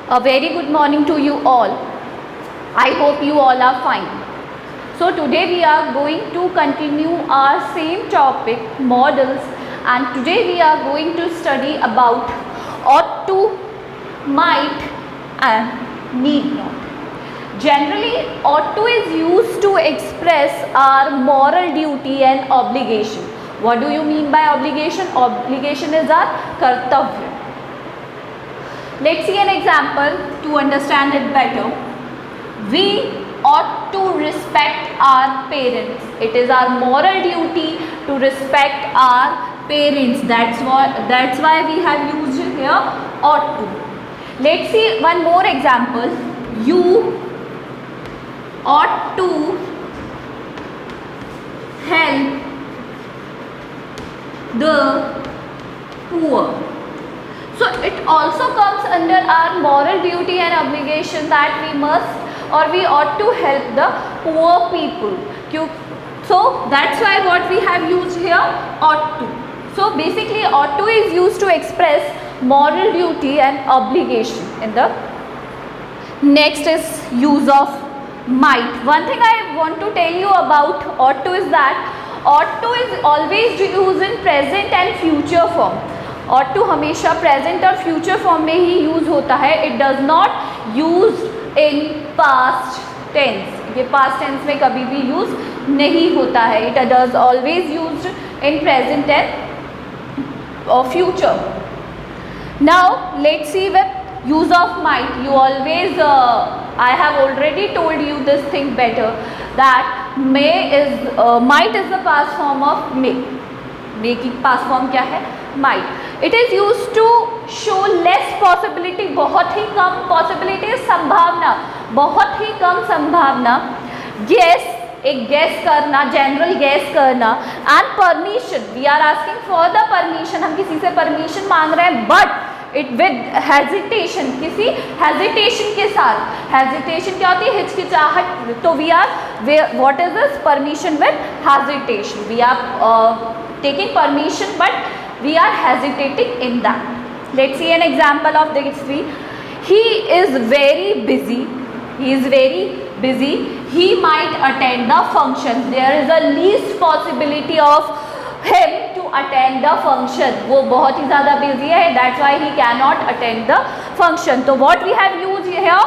A very good morning to you all. I hope you all are fine. So today we are going to continue our same topic, models, and today we are going to study about ought to, might and need not. Generally, ought to is used to express our moral duty and obligation. What do you mean by obligation? Obligation is our kartavya. Let's see an example to understand it better. We ought to respect our parents. It is our moral duty to respect our parents. That's why we have used here ought to. Let's see one more example. You ought to help the poor. So it also comes under our moral duty and obligation that we must or we ought to help the poor people. So that's why what we have used here, ought to. So basically ought to is used to express moral duty and obligation. In the next is use of might. One thing I want to tell you about ought to is that ought to is always used in present and future form. ought to हमेशा present और future form में ही use होता है. It does not use in past tense. ये past tense में कभी भी यूज़ नहीं होता है. It does always use in present and future. Now let's see with use of might. You always I have already told you this thing better that might is the past form of may. may की past form क्या है? might. It is used to show less possibility. बहुत ही कम possibility है, संभावना, बहुत ही कम संभावना. guess, एक guess करना, general guess करना. and permission, we are asking for the permission. हम किसी से permission मांग रहे हैं but it with hesitation, किसी hesitation के साथ. hesitation क्या होती है? हिचकिचाहट. तो we are what is this? permission with hesitation. We are taking permission but we are hesitating in that. Let's see an example of this three. He is very busy. He is very busy. He might attend the function. There is a least possibility of him to attend the function. वो बहुत ही ज़्यादा busy है. That's why he cannot attend the function. तो what we have used here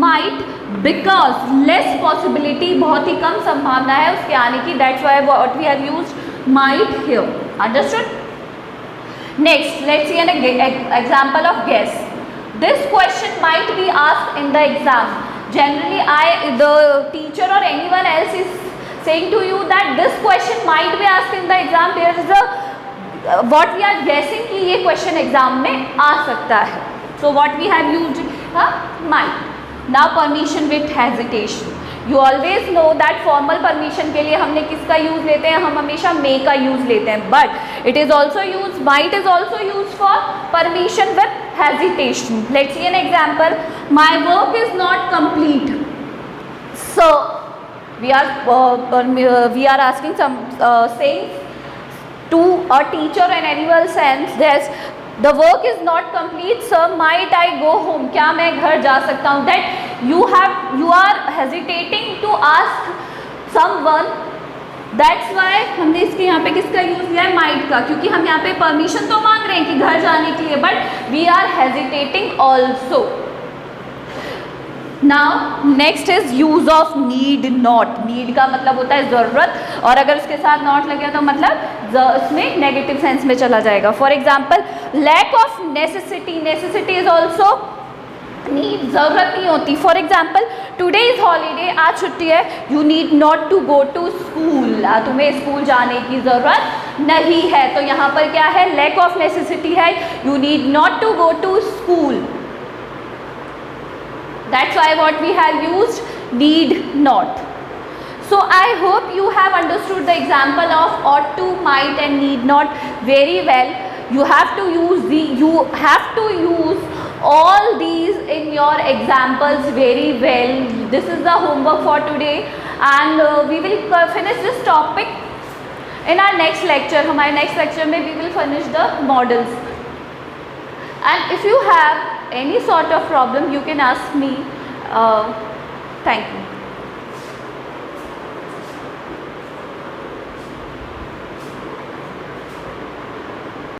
might because less possibility, बहुत ही कम संभावना है उसके आने की. That's why what we have used might here. Understood? Next, let's see an example of guess. This question might be asked in the exam. Generally, the teacher or anyone else is saying to you that this question might be asked in the exam. There is a what we are guessing कि ये question exam में आ सकता है. So what we have used might. Now permission with hesitation. You always know that formal permission के लिए हमने किसका use लेते हैं? हम हमेशा may का यूज़ लेते हैं. But it is also used, might is also used for permission with hesitation. Let's see an example. My work is not complete. So we are asking some saying to a teacher and anyone else. There's the work is not complete, sir. Might I go home? क्या मैं घर जा सकता हूँ? That you are hesitating to ask someone. That's why हमने इसके यहाँ पे किसका यूज़ किया है? might का. क्योंकि हम यहाँ पे परमिशन तो मांग रहे हैं कि घर जाने के लिए, but we are hesitating also. Now next is use of need not. need का मतलब होता है ज़रूरत, और अगर उसके साथ not लगे तो मतलब उसमें नेगेटिव सेंस में चला जाएगा. For example lack of necessity. necessity is also need. ज़रूरत नहीं होती. For example today is holiday, आज छुट्टी है. You need not to go to school. तुम्हें स्कूल जाने की ज़रूरत नहीं है. तो यहाँ पर क्या है? lack of necessity है. You need not to go to school. That's why what we have used need not. So I hope you have understood the example of ought to, might and need not very well. You have to use all these in your examples very well. This is the homework for today, and we will finish this topic in our next lecture. हमारे next lecture में we will finish the models. And if you have any sort of problem, you can ask me. Thank you.